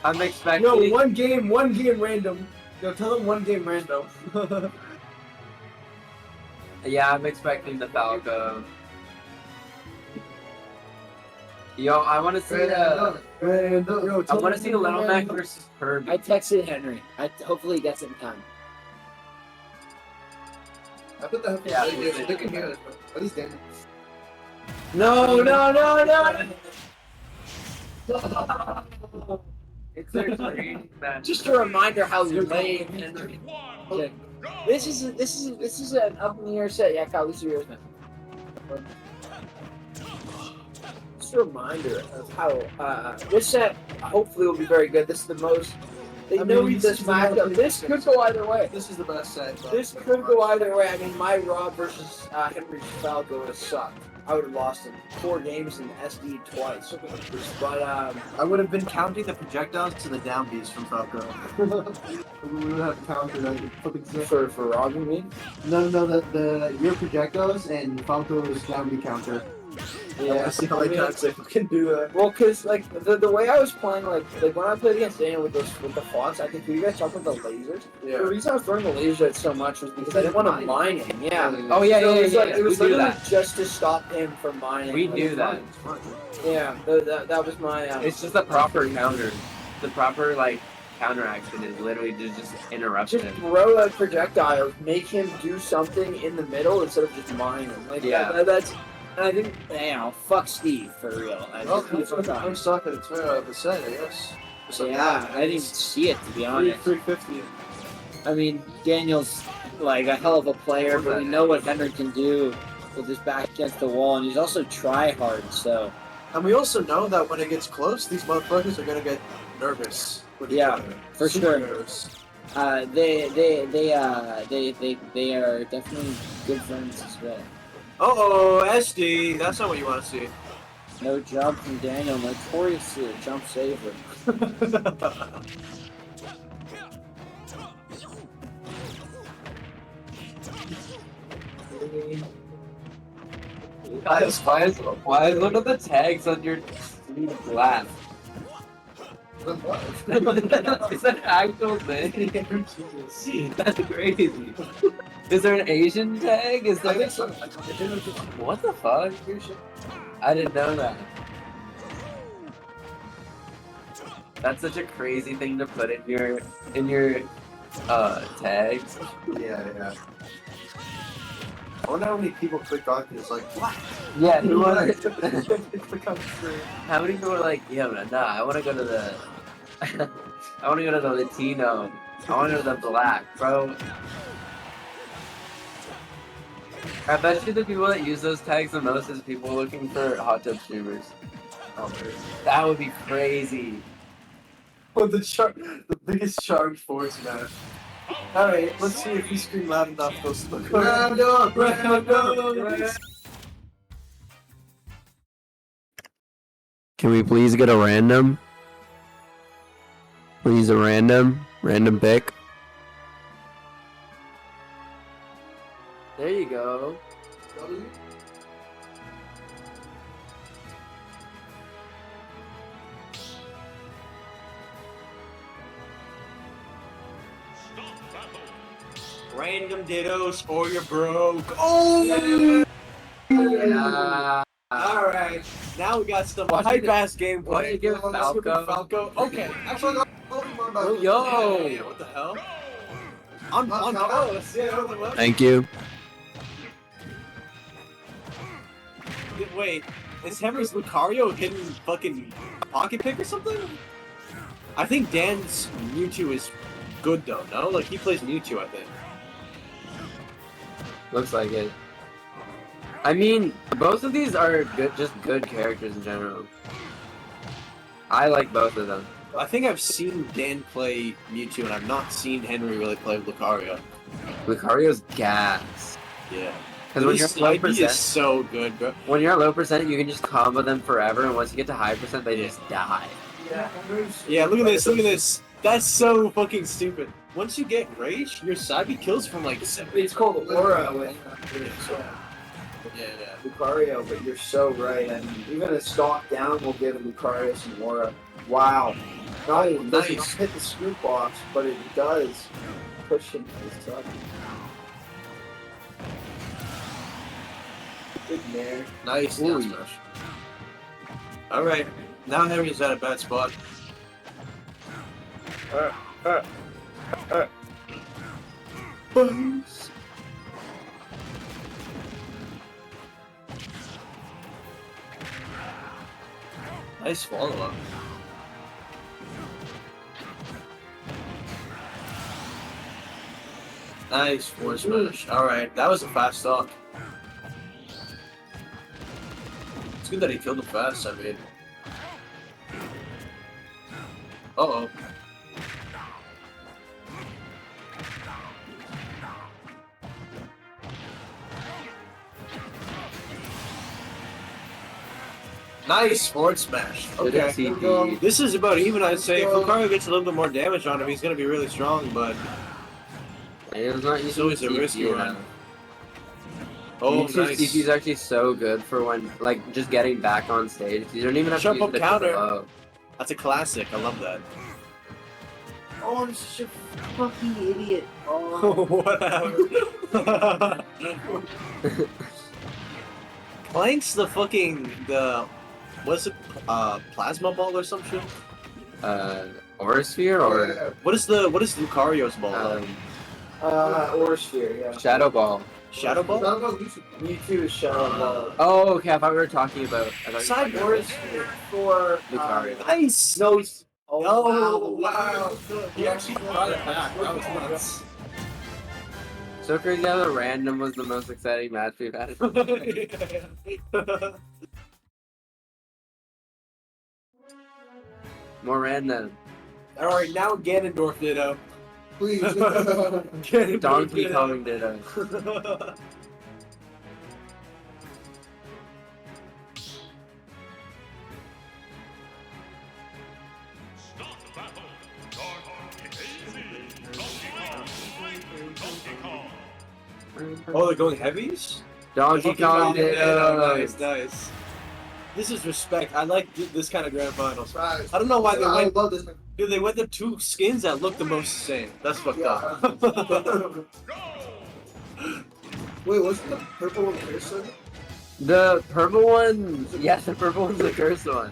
I'm expecting. No, one game random. Yo, tell them one game random. Yeah, I'm expecting the Falco. Yo, I want to see the. I want to see the Little Mac versus Kirby. I texted Henry. Hopefully he gets it in time. I put the Yeah, they can hear it. At least damn it. No. It's their dream, man. Just a reminder how lame Henry. Okay. This is an up in the air set. Yeah, Kyle, these are yours, man. Just a reminder of how this set hopefully will be very good. This is the most. They know this matchup. This could go either way. This is the best set. This could go either way. I mean, my Rob versus Henry's Falco would have sucked. I would have lost in 4 games and SD twice. But I would have been counting the projectiles to the down beats from Falco. We would have counted for robbing me. No, your projectiles and Falco's down beat counter. Yeah, see how many times they can do that. Well, cause like the way I was playing, like when I played against Daniel with the fonts, I think you guys talked about the lasers. Yeah. The reason I was throwing the lasers at so much was because I didn't want to mine him. Yeah. Oh yeah, So yeah. it was We do literally that. just to stop him from mining. We do that. Yeah, that was my. It's just the proper counter. The proper like counteraction is literally just interrupt just him. throw a projectile, make him do something in the middle instead of just mine him. Like that's. And I think, fuck Steve for real. I'm stuck at the set, I guess. So yeah, I didn't even see it to be honest. 350. I mean, Daniel's like a hell of a player, but we know what Henry can do with his back against the wall, and he's also try hard. So, and we also know that when it gets close, these motherfuckers are gonna get nervous. Yeah, for sure. Nervous. They are definitely good friends as well. Uh-oh, SD. That's not what you want to see. No jump from Daniel, notoriously a jump saver. Why is one of the tags on your sleeve glass? Is that an actual thing? That's crazy. Is there an Asian tag? Is there? I think so. What the fuck? I didn't know that. That's such a crazy thing to put in your tags. Yeah. I wonder how many people click on it. It's like, what? Yeah, who are It becomes true. how many people are like, yeah, nah, I want to go to the, I want to go to the Latino, I want to go to the black, bro. I bet you the people that use those tags the most is people looking for hot tub streamers. That would be crazy. Oh, the biggest charge force match. Alright, let's see if we scream loud enough. Those round up. Can we please get a random? Please a random pick. There you go. Random dittos or you're broke. Oh! Yeah. Alright, now we got some hype-ass gameplay. Why you give Falco? Okay, actually, Yo! What the hell? On Palace, yeah, what? Thank you. Wait, is Henry's Lucario hitting fucking pocket pick or something? I think Dan's Mewtwo is good though, no? Like, he plays Mewtwo, I think. Looks like it. I mean, both of these are good, just good characters in general. I like both of them. I think I've seen Dan play Mewtwo, and I've not seen Henry really play Lucario. Lucario's gas. Yeah. Because when you're low IP is percent, so good, bro. when you're low percent, you can just combo them forever, and once you get to high percent, they just die. Yeah, look at this, look at this. That's so fucking stupid. Once you get Rage, your Sabi kills from like 7. It's called Aura with Yeah. Lucario, but you're so right. I mean, even a stock down will give Lucario some aura. Wow. Not even doesn't Nice. hit the scoop box, but it does push him to the side. Good nair. Nice Ooh. down smash. Alright, now Henry's at a bad spot. Bones. Nice follow up. Nice forward smash. Alright, that was a fast stock. It's good that he killed him fast, I mean. Uh-oh. Nice forward smash. Good Okay. CP. This is about even, I'd say. If Lucario gets a little bit more damage on him, he's going to be really strong, but... It's not It's always a CP risky run. enough. Oh, Mewtwo's nice. CP is actually so good for when, like, just getting back on stage. You don't even have Jump to use up the counter. low. That's a classic. I love that. Oh, I'm such a fucking idiot. Oh. What happened? Clank's the fucking what's it? Plasma ball or some shit? Aurasphere or What is Lucario's ball? Aura Sphere, yeah. Shadow Ball? Shadow ball? Mewtwo is Shadow Ball. Oh, okay. I thought we were talking about. I thought Side you were Aura talking Sphere for Uh, Lucario. Nice. No, he's. Oh, wow. He actually brought it back. That was nuts. So crazy how the random was the most exciting match we've had. More random. Alright, now Ganondorf Ditto. Please. Ganondorf Donkey Ditto. Kong Ditto. Oh, they're going heavies? Donkey Kong Ditto. Nice, nice. This is respect. I like this kind of grand finals. Right. I don't know why they I went. love this. Dude, they went to two skins that look the most the same. That's fucked up. Wait, what's the purple one person? The purple one, yes, the purple one's the cursed one.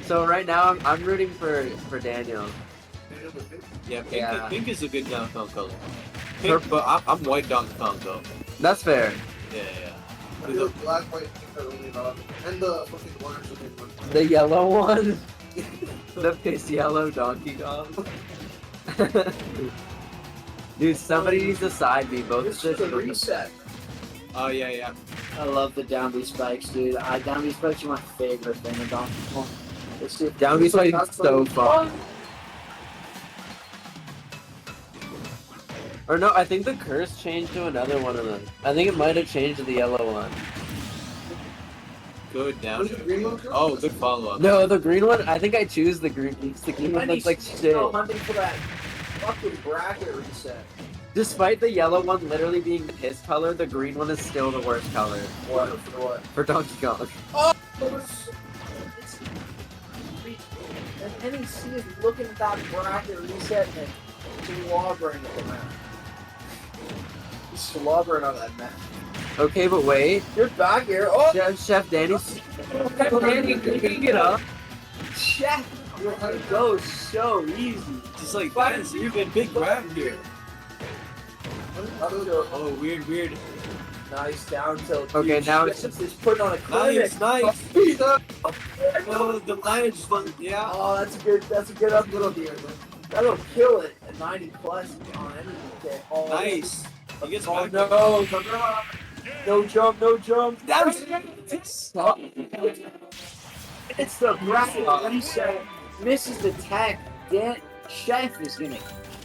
So right now I'm rooting for Daniel. Yeah, pink, Yeah. pink is a good Donkey Kong color. Pink, but I'm white Donkey Kong though. That's fair. Yeah, yeah. The black, white, pink are really not. And the fucking orange one. The yellow one, the piss yellow Donkey Kong. Dude, somebody needs to side me. Both This is the a reset. Oh yeah, yeah. I love the down B spikes, dude. Down B spikes are my favorite thing in Donkey Kong. Down B spikes is so fun. Or no, I think the curse changed to another one of them. I think it might have changed to the yellow one. Good down. Was it the green one? Oh, good follow up. No, the green one. I think I choose the green. The green one looks like shit. Hunting for that fucking bracket reset. Despite the yellow one literally being the piss color, the green one is still the worst color What? For what? for Donkey Kong. And HENNYC is looking at that bracket reset and slobbering at the map. He's slobbering on that map. Okay, but wait. You're back here. Oh, Chef Danny's. Danny, can you get up? Chef! It goes so easy. Just like that is even big grab here. Oh, weird, weird. Nice down tilt. Okay, Dude, now Chef is putting on a clinic. Nice, nice. Oh, the line just went, yeah. Oh, that's a good up little deer. That'll kill it at 90 plus on anything. Okay. Oh, Nice. He gets Oh back. no! No jump, no jump. That was It's the bracket reset. Misses the tag. Chef is gonna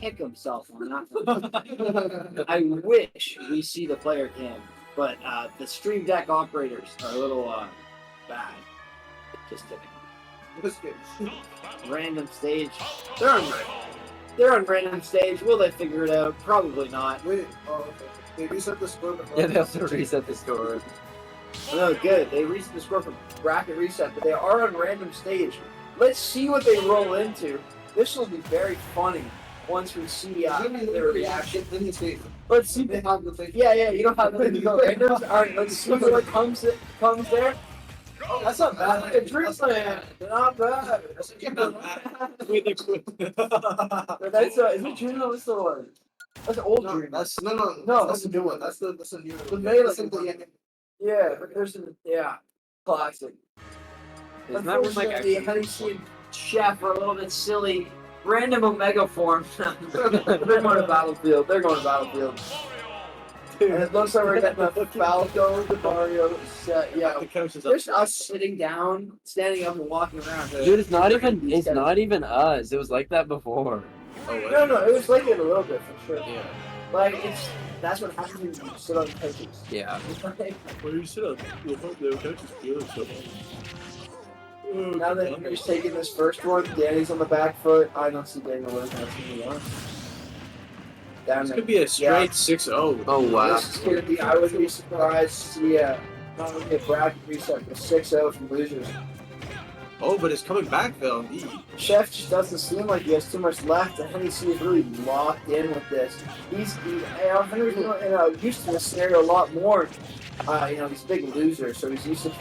kick himself on that one. I wish we see the player cam, but the stream deck operators are a little bad. Just kidding. Random stage. They're on random stage. Will they figure it out? Probably not. Wait, oh, okay. They reset the score. Yeah, they also reset the score. No, good. They reset the score from bracket reset, but they are on random stage. let's see what they roll into. This will be very funny once we see their reaction. Then you see. Let's see. They have the thing. Yeah, you don't have to go randoms. All right, let's see what comes there. Oh, that's not bad. Like a Dreamland. Not bad. That's But that's is it Dreamland? What's the one? That's old No, Dreamland. that's no. That's the new one. That's the new one. The Melee That's one. the- Yeah, but there's classic. Isn't that one like Unfortunately, HENNYC and Chef are a little bit silly. Random Omega form. They're going to Battlefield. And it looks like we're getting the Falco, the Mario set. Yeah, The coach is up. there's us sitting down, standing up, and walking around. Dude, it's not even us. It was like that before. Oh, what? No, it was like it a little bit for sure. Yeah. Like that's what happens when you sit on couches. Yeah. Well, you sit up. The coach is good. So. Now that Henry's taking this first one, Danny's on the back foot. I don't see Daniel winning. That's gonna be on. Damn This it. could be a straight 6-0. Oh wow. This is gonna be. I wouldn't be surprised to see not only a bracket reset, but 6-0 from losers. Oh, but it's coming back though. Chef just doesn't seem like he has too much left, and HENNYC is really locked in with this. He's Henry's used to this scenario a lot more. He's a big loser, so he's used to.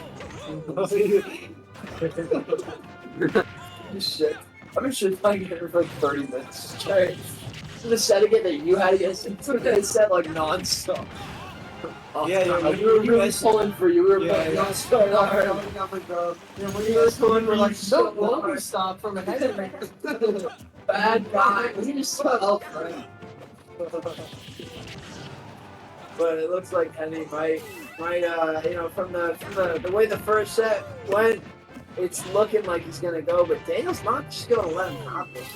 Shit. I've been shit playing here for like 30 minutes. Sorry. The setting it that you had against him, they said like non-stop. Yeah, You were really pulling for you. We were playing yeah. non-stop. When you guys pulling, we're like, No, so longer stop from ahead of me. bad guy. We just so But it looks like Henny might, from the way the first set went, it's looking like he's gonna go. But Daniel's not just gonna let him have this.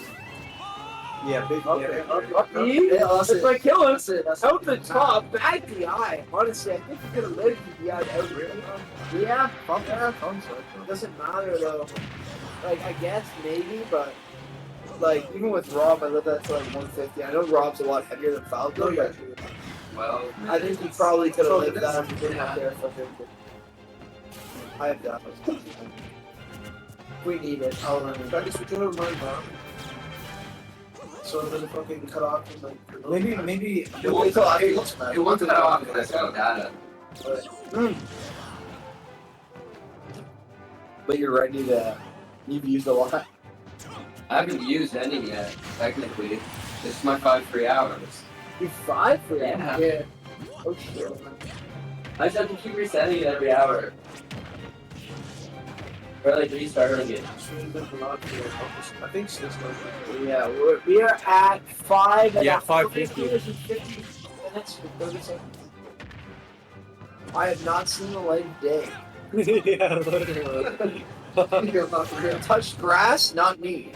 Yeah, big. Okay, Yeah, up Yeah, you. that's That's it. my kill him. That's it. That's Out the top, back the eye. Honestly, I think he's gonna live the eye out. Yeah, fuck that. Doesn't matter though. Like I guess maybe, but like even with Rob, I lived that to like 150. I know Rob's a lot heavier than Falco, but Well, I think he probably could have lived that if he didn't have there for 50. I have that. We need it. I'll run it. I just switch over my mom. So then fucking cut off and like. Maybe. it won't cut off. It won't cut off because I got data. But you're ready to. You've used a lot. I haven't used any yet, technically. This is my 5 free hours. You 5 for that? Yeah. Oh shit. I just have to keep resetting it every hour. Or like restarting it. I think 6 months. Yeah, we are at 5. Yeah, 5:50. 50 minutes for 30 seconds. I have not seen the light of day. Yeah, literally. Touched grass, not me.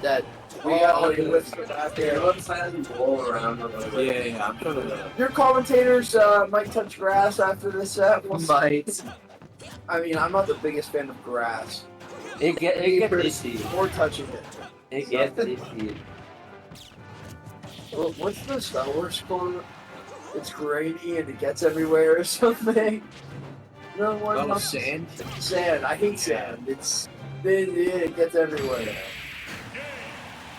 That we got like with out there. Let's roll around a little bit. Yeah, I'm trying to. Your commentators might touch grass after this set. We'll see. Might. I mean, I'm not the biggest fan of grass. It gets itchy. Or touching it. It gets itchy. Well, what's the Star Wars called? It's grainy and it gets everywhere or something. No one Oh, else. sand? Sand. I hate sand. It gets everywhere.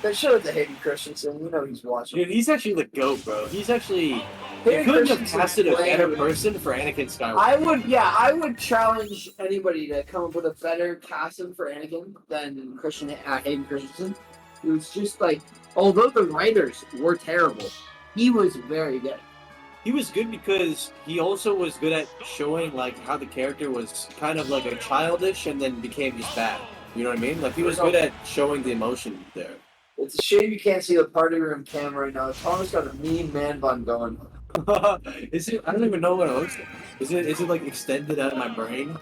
They showed it to Hayden Christensen. You know he's watching. Dude, he's actually the GOAT, bro. He's actually. You Hayden couldn't have Christensen casted a played- better person for Anakin Skywalker. I would challenge anybody to come up with a better casting for Anakin than Hayden Christensen. It was just like, although the writers were terrible, he was very good. He was good because he also was good at showing like how the character was kind of like a childish and then became just bad. You know what I mean? Like he was good at showing the emotion there. It's a shame you can't see the party room cam right now. Thomas got a mean man bun going. Is it? I don't even know what it looks like. Is it like extended out of my brain?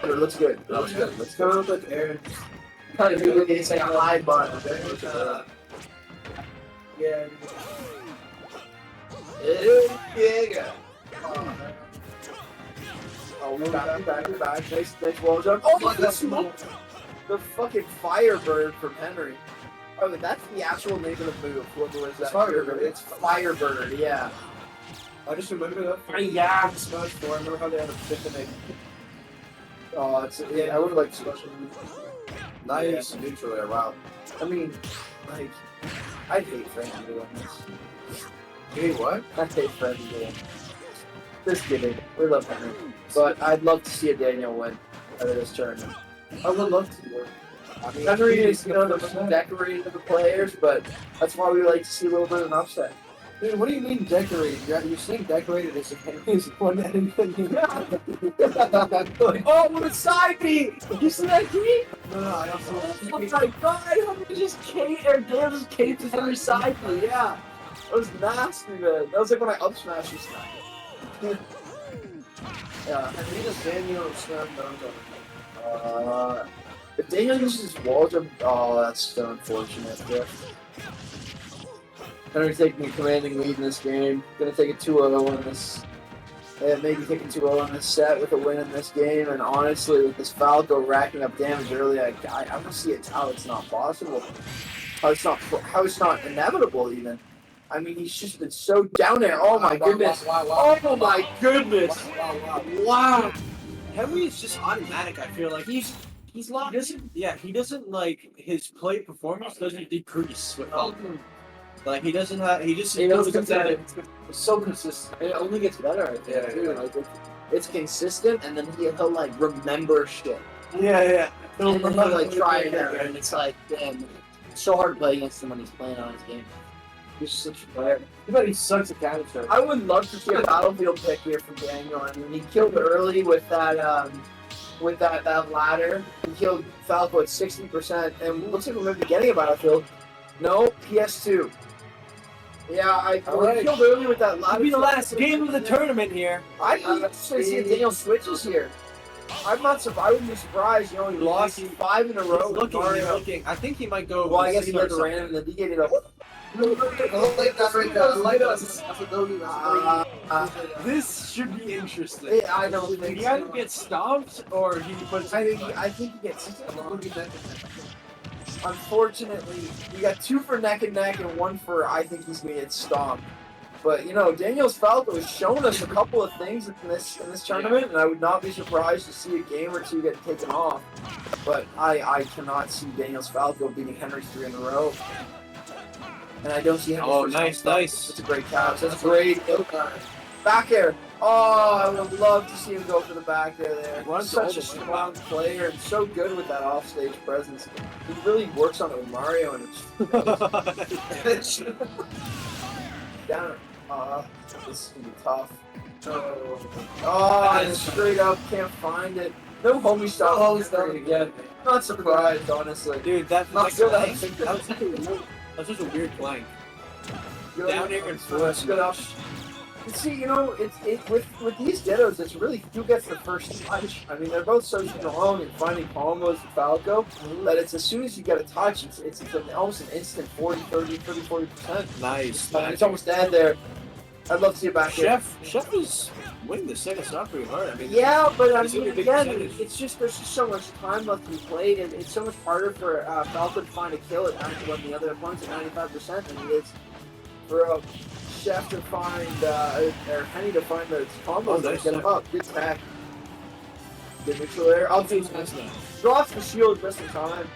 But it looks good. It looks good. Let's It's kind go. of like Aaron. Kind of good. It's like a high bun. Yeah. Yeah. Oh, we're back. Nice wall jump. Oh, look at the smoke. The fucking Firebird from Henry. Oh, that's the actual name of the move. What was that? It's Firebird. It's Firebird, yeah. I just remember that. Yeah. Smash 4. I remember how they had a Tiffany. Oh, I would have liked to. Nice neutral air. Wow. I mean, like, I hate Frankie doing this. Hey, what? I hate Frankie doing this. Kidding. We love Henry. But I'd love to see a Daniel win out of this tournament. I would love to do it. I mean, Henry is, you know, the most decorated of the players, but that's why we like to see a little bit of an upset. Dude, what do you mean decorated? You're saying decorated as if Henry's won anything. Oh, what a side beat! You see that beat? No, I also. Oh my god, Henry just caved, or Daniel just caved to Henry's side beat, yeah. That was nasty, man. That was like when I up smashed you smack. Yeah. Henry does Daniel slam dunk on him. If Daniel uses his wall jump, oh, that's so unfortunate. Yeah. Henry taking a commanding lead in this game. Gonna take a 2-0 in this. Maybe take a 2-0 in this set with a win in this game. And honestly, with this Falco racking up damage early, I don't see it how it's not possible. How it's not inevitable even. I mean, he's just been so down there. Oh my goodness. Wow. Oh my goodness. Wow. Henry is just automatic. I feel like He's locked. he doesn't like his play performance doesn't decrease with Falcon. Like he doesn't have. He just knows goes at it. It's so consistent. It only gets better, I think, Yeah, too. yeah. Like, it's consistent, and then he'll like remember shit. Yeah. And then he'll like try it out, and it's like, damn, it's so hard to play against him when he's playing on his game. He's such a player. But he sucks at counter strike. I would love to see a battlefield pick here from Daniel. I mean, he killed early with that ladder. He killed Falco at 60%, and looks like we're maybe getting a battlefield. No, PS2. Yeah, he killed early with that ladder. It'll be the last game of the tournament here. I'd like to see if Daniel switches here. I'm not surprised. I wouldn't be surprised. You know, he lost 5 in a row. He's looking. I think he might go. Well, I guess he had the random, and then he gave it up. This should be interesting. I don't think He either gets stomped or he puts. I think he gets. Unfortunately, we got 2 for neck and neck and 1 for I think he's gonna get stomped. But you know, Daniel's Falco has shown us a couple of things in this tournament, and I would not be surprised to see a game or 2 get taken off. But I cannot see Daniel's Falco beating Henry's 3 in a row. And I don't see Henry's Oh, first nice. That's a great catch. That's great. Back air. Oh, I would love to see him go for the back air there. Runs Such all a the way. strong player and so good with that offstage presence. He really works on it with Mario and it's down. This is gonna be tough. Oh, and straight up can't find it. No homie stop. No homie stop again. Not surprised, honestly. Dude, that Not like, good. that's just a weird flank. Good Down up. here and forward. Good up. You see, you know, with these Dittos, it's really who gets the first touch. I mean, they're both so strong and finding combos with Falco that it's as soon as you get a touch, it's almost an instant 40%. Nice. It's almost dead there. I'd love to see it back here. Chef is winning the second stop pretty hard. I mean, Yeah, but I It's gonna mean, be a big again, percentage. it's just there's just so much time left to be played, and it's so much harder for Falco to find a kill at 90 when the other opponent's at 95% than it is for Chef to find or Henny to find the combos that nice. get him up. Good attack. Good neutral there. I'll do this now. Drops the shield just in time.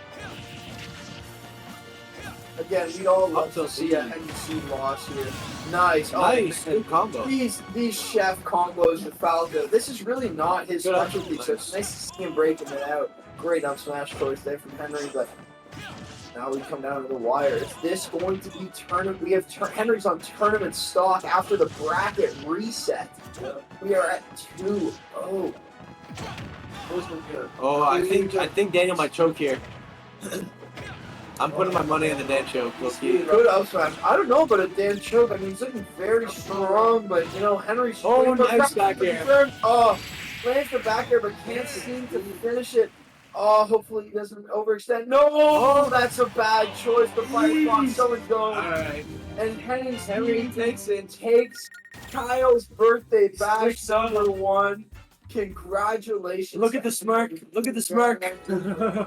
Again, we all love to see a HENNYC loss here. Nice. Nice. Oh, Good combo. These Chef combos with Falco, this is really not his Good specialty, option. so it's nice to see him breaking it out. Great up smash choice there from Henry, but now we come down to the wire. Is this going to be tournament? We have Henry's on tournament stock after the bracket reset. We are at 2-0. Oh, I think Daniel might choke here. I'm putting my money on the Dan choke. Good up smash. I don't know about a Dan choke. I mean, he's looking very strong, but you know, Henry's. Oh, nice back air. Oh, lands the back air, but can't seem to finish it. Oh, hopefully he doesn't overextend. No! Oh, that's a bad choice. The fight clock, someone's going. Alright. And Henry takes Kyle's birthday bash number 1. Congratulations. Look at the smirk. Look at the smirk.